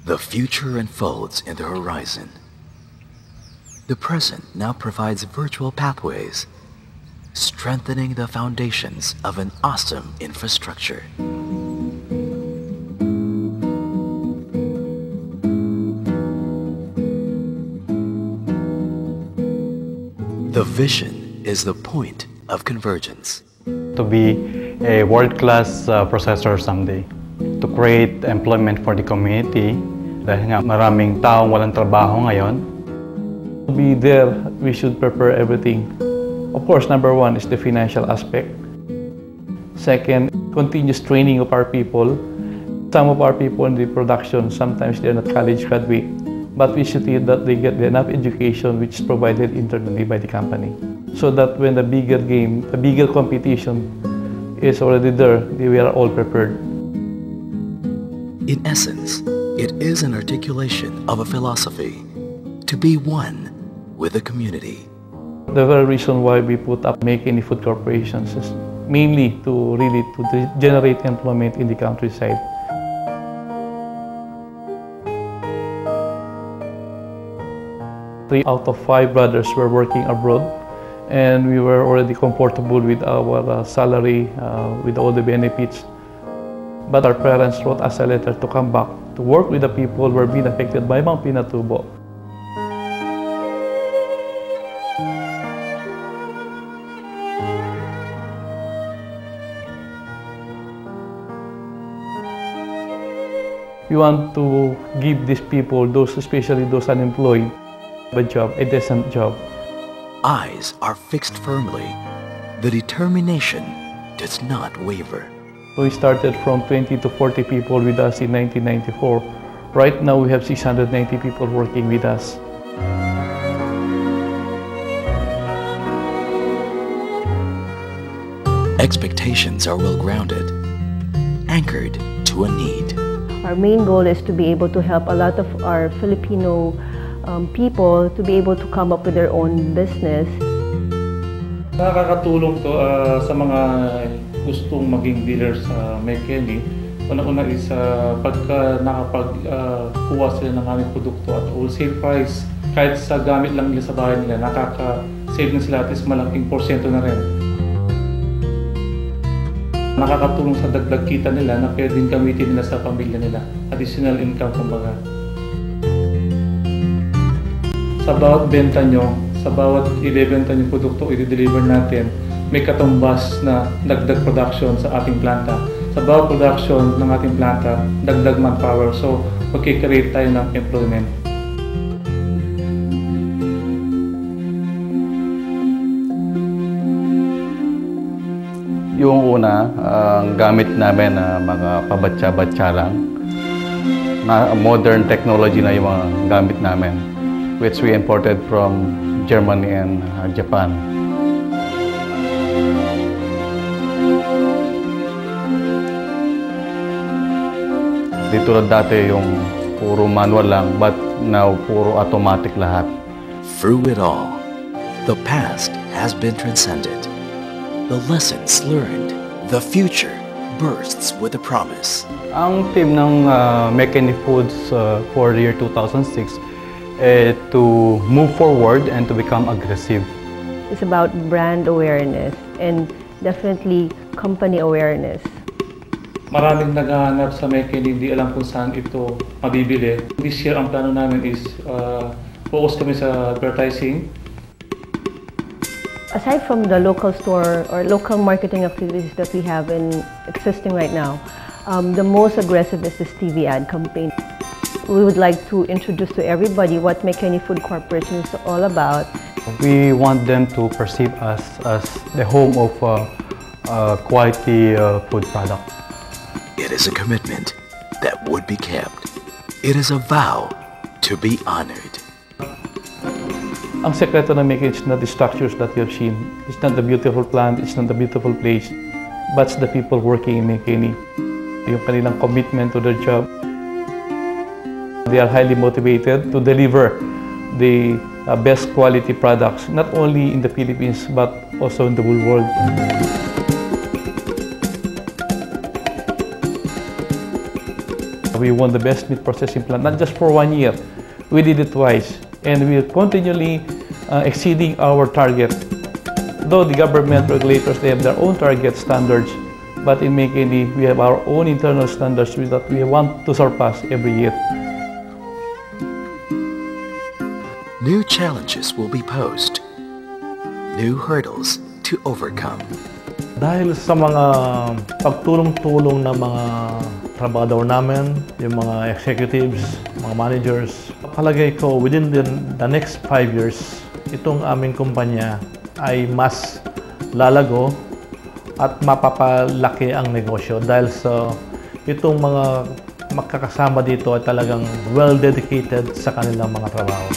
The future unfolds in the horizon. The present now provides virtual pathways, strengthening the foundations of an awesome infrastructure. The vision is the point of convergence. To be a world-class processor someday. To create employment for the community. Dahil nga maraming taong walang trabaho ngayon. To be there, we should prepare everything. Of course, number one is the financial aspect. Second, continuous training of our people. Some of our people in the production, sometimes they're not college graduate, but we should see that they get enough education which is provided internally by the company. So that when the bigger game, the bigger competition is already there, we are all prepared. In essence, it is an articulation of a philosophy to be one with the community. The very reason why we put up Make Any Food Corporations is mainly to generate employment in the countryside. 3 out of 5 brothers were working abroad, and we were already comfortable with our salary, with all the benefits. But our parents wrote us a letter to come back to work with the people who were being affected by Mount Pinatubo. We want to give these people, especially those unemployed, a decent job. Eyes are fixed firmly. The determination does not waver. We started from 20 to 40 people with us in 1994. Right now we have 690 people working with us. Expectations are well-grounded, anchored to a need. Our main goal is to be able to help a lot of our Filipino people to be able to come up with their own business. Nakakatulong to sa mga gustong maging dealer sa Make Any. Una-una is pagka nakapagkuha sila ng aming produkto at wholesale price, kahit sa gamit lang nila sa bahay nila, nakaka-save na sila at is malaking porsyento na rin. Nakakatulong sa dagdag kita nila na pwedeng gamitin nila sa pamilya nila. Additional income kumbaga. Sa bawat benta nyo, sa bawat ibebenta nyo produkto i-deliver natin, may katumbas na dagdag production sa ating planta. Sa bawat production ng ating planta, dagdag manpower. So, magkikreate tayo ng employment. Yung una, ang gamit namin na mga pabatsa-batsa lang. Na modern technology na yung mga gamit namin, which we imported from Germany and Japan. Dito na dati yung puro manual lang, but now puro automatic lahat. Through it all, the past has been transcended. The lessons learned, the future bursts with a promise. Ang team ng Make Any Foods for the year 2006 to move forward and to become aggressive. It's about brand awareness and definitely company awareness. Maraming naghahanap sa Make Any, hindi alam kung saan ito mabibili. This year, ang plano namin is focus kami sa advertising. Aside from the local store or local marketing activities that we have existing right now, the most aggressive is this TV ad campaign. We would like to introduce to everybody what Make Any Food Corporation is all about. We want them to perceive us as the home of quality food product. It is a commitment that would be kept. It is a vow to be honored. Ang sekreto ng Make Any is not the structures that you have seen. It's not the beautiful plant, it's not the beautiful place, but it's the people working in Make Any. Yung kanilang commitment to their job. They are highly motivated to deliver the best quality products, not only in the Philippines, but also in the whole world. we won the best meat processing plant, not just for 1 year. We did it twice, and we are continually exceeding our target. Though the government regulators, they have their own target standards, but in Makeni, we have our own internal standards that we want to surpass every year. New challenges will be posed, new hurdles to overcome. Dahil sa mga pagtulong-tulong ng mga trabador namin, yung mga executives, mga managers, palagay ko within the next 5 years, itong aming kumpanya ay mas lalago at mapapalaki ang negosyo dahil sa itong mga makakasama dito ay talagang well-dedicated sa kanilang mga trabaho.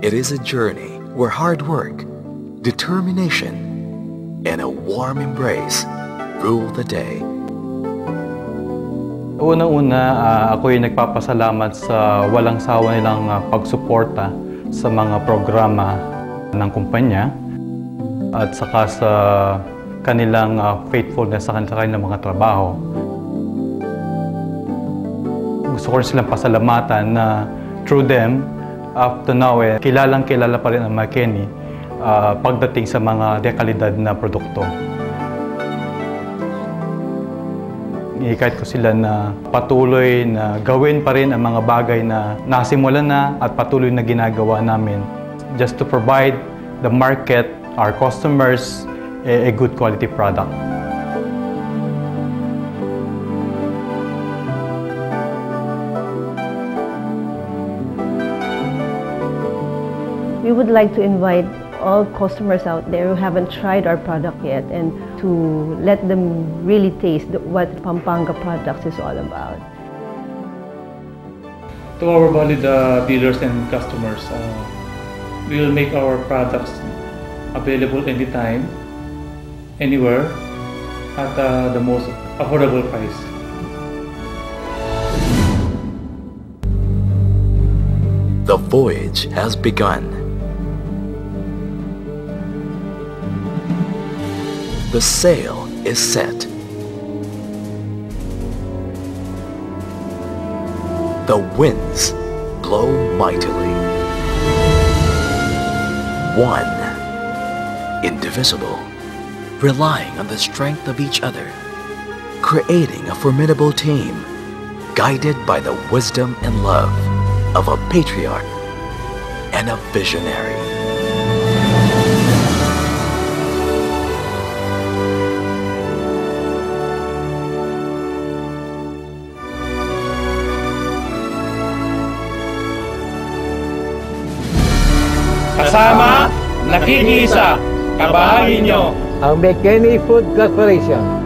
It is a journey where hard work, determination, and a warm embrace rule the day. Unang-una, ako ay nagpapasalamat sa walang sawa nilang pagsuporta sa mga programa ng kumpanya at saka sa kanilang faithfulness sa kanilang mga trabaho. Gusto ko rin silang pasalamatan na through them, up to now, kilalang-kilala pa rin ang Makeni pagdating sa mga dekalidad na produkto. Ihikayat ko sila na patuloy na gawin pa rin ang mga bagay na nasimulan na at patuloy na ginagawa namin just to provide the market, our customers, a good quality product. We would like to invite all customers out there who haven't tried our product yet and to let them really taste what Pampanga Products is all about. To our valued dealers and customers, we will make our products available anytime, anywhere, at the most affordable price. The voyage has begun. The sail is set. The winds blow mightily. One, indivisible, relying on the strength of each other, creating a formidable team, guided by the wisdom and love of a patriarch and a visionary. Kasama, nakikiisa, kabahagi nyo ang Makeni Food Corporation.